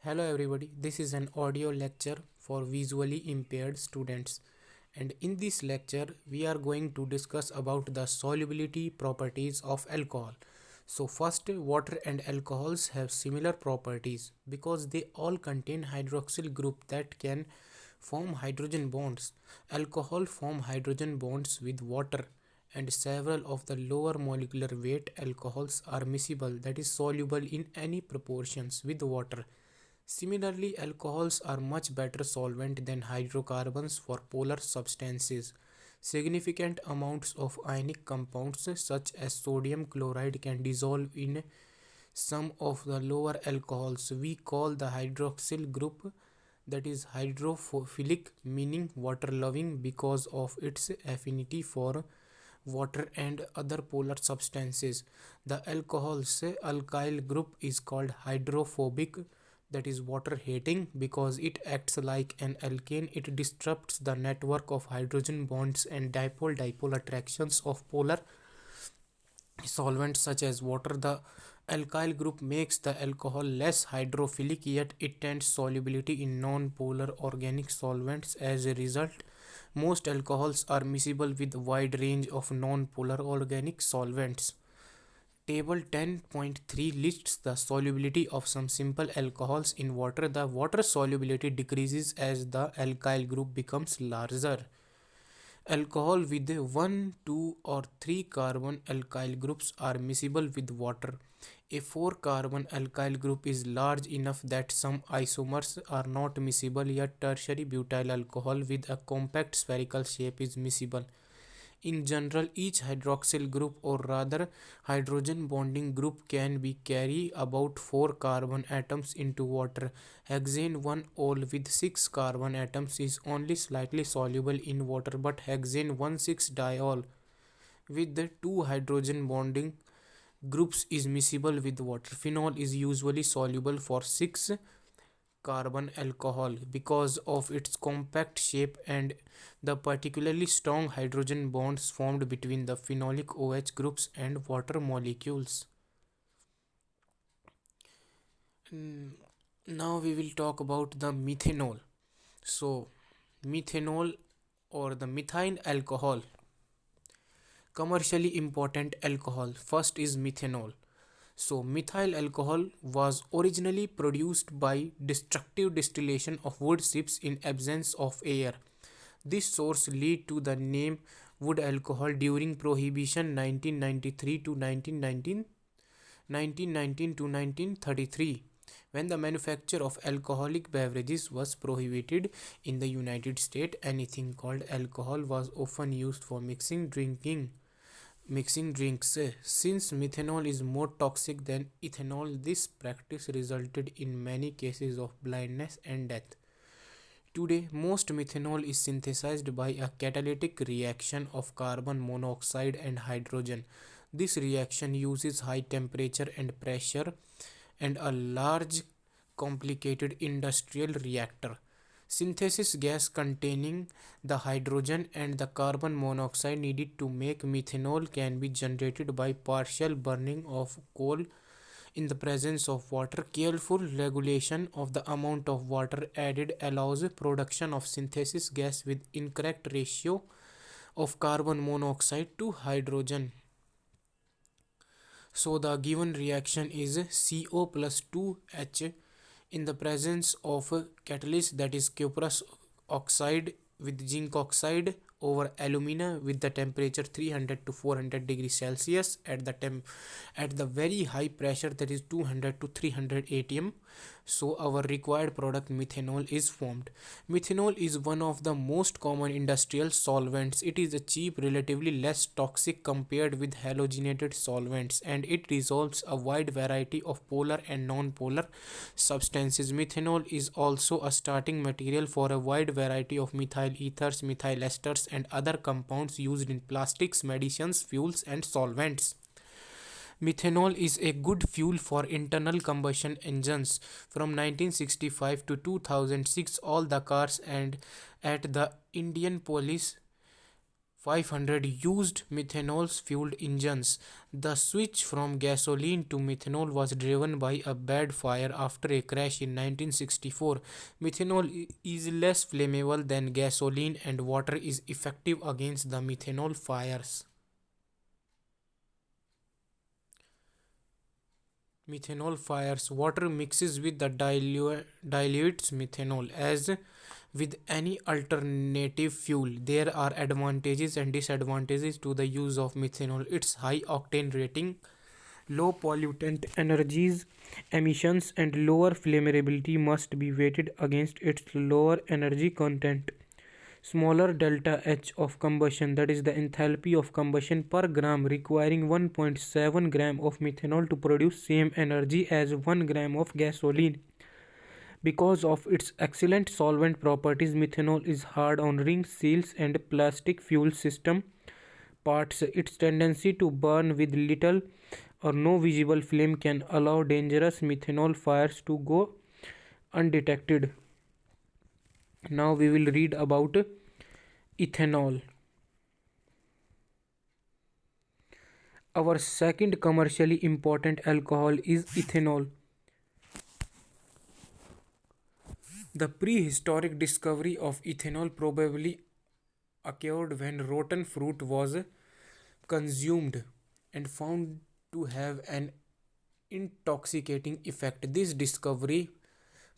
Hello everybody, this is an audio lecture for visually impaired students, and in this lecture we are going to discuss about the solubility properties of alcohol. So first, water and alcohols have similar properties because they all contain hydroxyl group that can form hydrogen bonds. Alcohol form hydrogen bonds with water, and several of the lower molecular weight alcohols are miscible, that is soluble in any proportions with water. Similarly, alcohols are much better solvent than hydrocarbons for polar substances. Significant amounts of ionic compounds such as sodium chloride can dissolve in some of the lower alcohols. We call the hydroxyl group, that is hydrophilic, meaning water loving because of its affinity for water and other polar substances. The alcohol's alkyl group is called hydrophobic, that is water hating, because it acts like an alkane. It disrupts the network of hydrogen bonds and dipole-dipole attractions of polar solvents such as water. The alkyl group makes the alcohol less hydrophilic, yet it tends solubility in non-polar organic solvents. As a result, most alcohols are miscible with a wide range of non-polar organic solvents. Table 10.3 lists the solubility of some simple alcohols in water. The water solubility decreases as the alkyl group becomes larger. Alcohol with 1, 2 or 3 carbon alkyl groups are miscible with water. A 4 carbon alkyl group is large enough that some isomers are not miscible, yet tertiary butyl alcohol with a compact spherical shape is miscible. In general, each hydroxyl group, or rather hydrogen bonding group, can be carry about 4 carbon atoms into water. Hexane 1-ol with 6 carbon atoms is only slightly soluble in water, but hexane 1,6-diol with the 2 hydrogen bonding groups is miscible with water. Phenol is usually soluble for 6 carbon alcohol because of its compact shape and the particularly strong hydrogen bonds formed between the phenolic OH groups and water molecules. Now we will talk about the methanol. So, methanol or the methyl alcohol, commercially important alcohol. First is methanol. So, methyl alcohol was originally produced by destructive distillation of wood chips in absence of air. This source led to the name wood alcohol during Prohibition 1993 to 1919 to 1933, when the manufacture of alcoholic beverages was prohibited in the United States. Anything called alcohol was often used for mixing drinks. Since methanol is more toxic than ethanol, this practice resulted in many cases of blindness and death. Today, most methanol is synthesized by a catalytic reaction of carbon monoxide and hydrogen. This reaction uses high temperature and pressure and a large complicated industrial reactor. Synthesis gas containing the hydrogen and the carbon monoxide needed to make methanol can be generated by partial burning of coal in the presence of water. Careful regulation of the amount of water added allows production of synthesis gas with incorrect ratio of carbon monoxide to hydrogen. So the given reaction is CO plus 2H in the presence of a catalyst, that is cuprous oxide with zinc oxide over alumina with the temperature 300 to 400 degrees Celsius at the very high pressure, that is 200 to 300 atm. So our required product methanol is formed. Methanol is one of the most common industrial solvents. It is a cheap, relatively less toxic compared with halogenated solvents, and it dissolves a wide variety of polar and non-polar substances. Methanol is also a starting material for a wide variety of methyl ethers, methyl esters, and other compounds used in plastics, medicines, fuels, and solvents. Methanol is a good fuel for internal combustion engines. From 1965 to 2006, all the cars and at the Indian police 500 used methanol fueled engines. The switch from gasoline to methanol was driven by a bad fire after a crash in 1964. Methanol is less flammable than gasoline and water is effective against the methanol fires. Methanol fires. Water mixes with the dilutes methanol. As with any alternative fuel, there are advantages and disadvantages to the use of methanol. Its high octane rating, low pollutant energies, emissions, and lower flammability must be weighted against its lower energy content. Smaller delta H of combustion, that is the enthalpy of combustion per gram, requiring 1.7 gram of methanol to produce same energy as 1 gram of gasoline. Because of its excellent solvent properties, methanol is hard on rings, seals, and plastic fuel system parts. Its tendency to burn with little or no visible flame can allow dangerous methanol fires to go undetected. Now we will read about ethanol. Our second commercially important alcohol is ethanol. The prehistoric discovery of ethanol probably occurred when rotten fruit was consumed and found to have an intoxicating effect. This discovery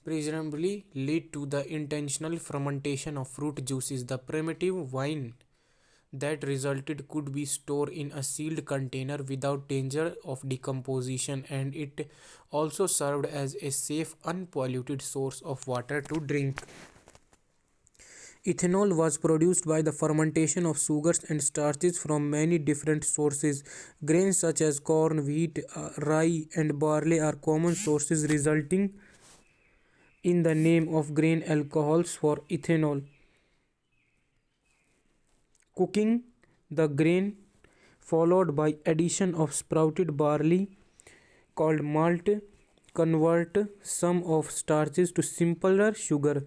presumably led to the intentional fermentation of fruit juices. The primitive wine that resulted could be stored in a sealed container without danger of decomposition, and it also served as a safe, unpolluted source of water to drink. Ethanol was produced by the fermentation of sugars and starches from many different sources. Grains such as corn, wheat, rye, and barley are common sources, resulting in the name of grain alcohols for ethanol. Cooking the grain followed by addition of sprouted barley called malt convert some of starches to simpler sugar.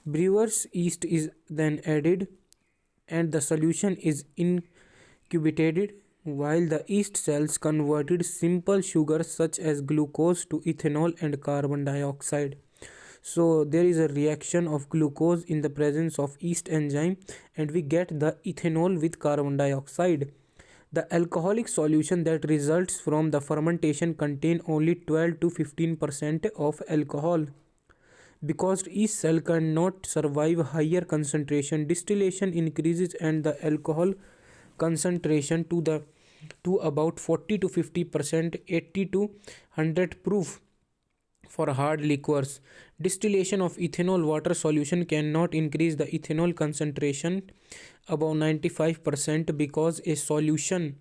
Brewer's yeast is then added and the solution is incubated while the yeast cells converted simple sugars such as glucose to ethanol and carbon dioxide. So there is a reaction of glucose in the presence of yeast enzyme and we get the ethanol with carbon dioxide. The alcoholic solution that results from the fermentation contain only 12 to 15% of alcohol. Because each cell cannot survive higher concentration, distillation increases and the alcohol concentration to about 40 to 50%, 80 to 100 proof. For hard liquors, distillation of ethanol water solution cannot increase the ethanol concentration above 95% because a solution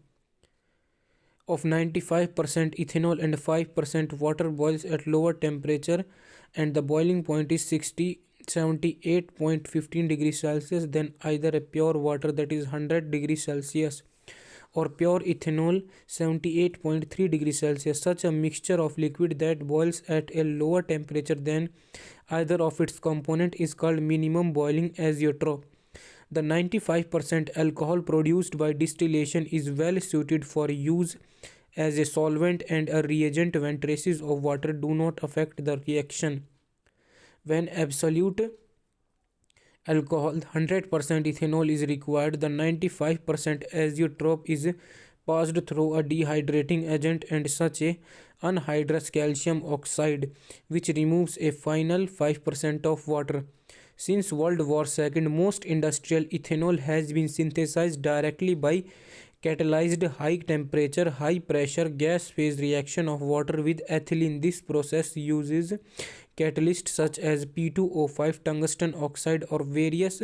of 95% ethanol and 5% water boils at lower temperature and the boiling point is 78.15 degrees Celsius than either a pure water that is 100 degrees Celsius or pure ethanol 78.3 degrees Celsius. Such a mixture of liquid that boils at a lower temperature than either of its component is called minimum boiling azeotrope. The 95% alcohol produced by distillation is well suited for use as a solvent and a reagent when traces of water do not affect the reaction. When absolute alcohol 100% ethanol is required, the 95% azeotrope is passed through a dehydrating agent and such a anhydrous calcium oxide which removes a final 5% of water. Since World War II, most industrial ethanol has been synthesized directly by catalyzed high temperature, high pressure gas phase reaction of water with ethylene. This process uses catalysts such as P2O5, tungsten oxide, or various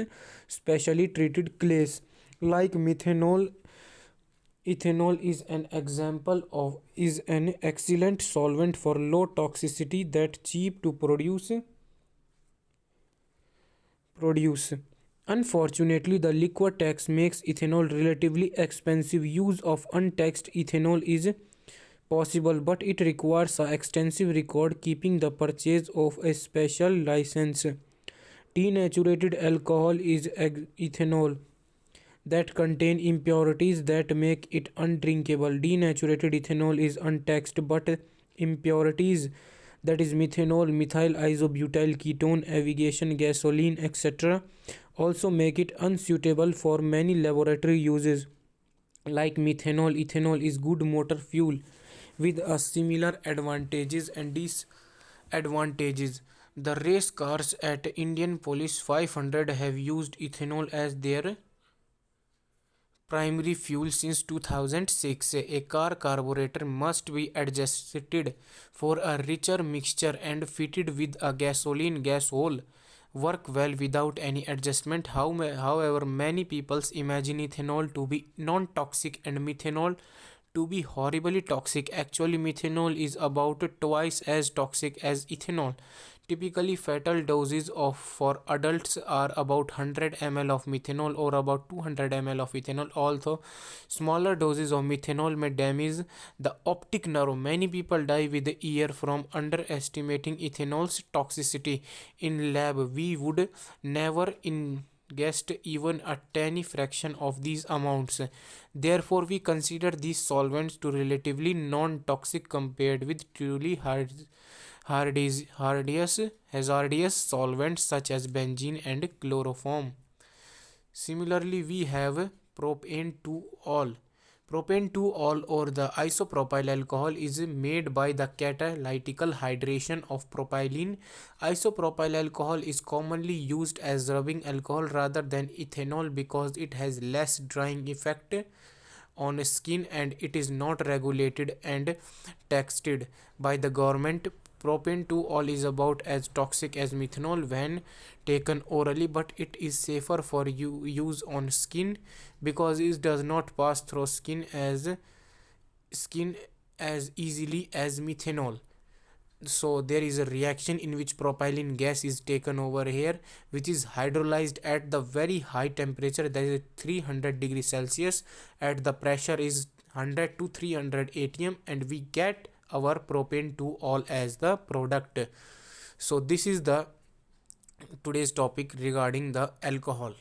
specially treated clays. Like methanol, ethanol is an excellent solvent for low toxicity that cheap to produce. Unfortunately, the liquor tax makes ethanol relatively expensive. Use of untaxed ethanol is possible, but it requires an extensive record keeping the purchase of a special license. Denatured alcohol is ethanol. that contain impurities that make it undrinkable. Denatured ethanol is untaxed, but impurities, that is methanol, methyl isobutyl ketone, aviation gasoline, etc., also make it unsuitable for many laboratory uses. Like methanol, ethanol is good motor fuel with a similar advantages and disadvantages. The race cars at Indianapolis 500 have used ethanol as their primary fuel since 2006. A car carburetor must be adjusted for a richer mixture and fitted with a gasoline gas hole work well without any adjustment. However, many people imagine ethanol to be non-toxic and methanol to be horribly toxic. Actually, methanol is about twice as toxic as ethanol. Typically, fatal doses of for adults are about 100 ml of methanol or about 200 ml of ethanol. Although smaller doses of methanol may damage the optic nerve, many people die with the year from underestimating ethanol's toxicity. In lab, we would never ingest even a tiny fraction of these amounts. Therefore, we consider these solvents to relatively non-toxic compared with truly hazardous solvents such as benzene and chloroform. Similarly, we have propane 2-all. Propane 2-all or the isopropyl alcohol is made by the catalytical hydration of propylene. Isopropyl alcohol is commonly used as rubbing alcohol rather than ethanol because it has less drying effect on skin and it is not regulated and taxed by the government. Propane 2-all is about as toxic as methanol when taken orally, but it is safer for use on skin because it does not pass through skin as easily as methanol. So there is a reaction in which propylene gas is taken over here, which is hydrolyzed at the very high temperature, that is 300 degrees Celsius. At the pressure is 100 to 300 atm, and we get our propane 2-all as the product. So this is the today's topic regarding the alcohol.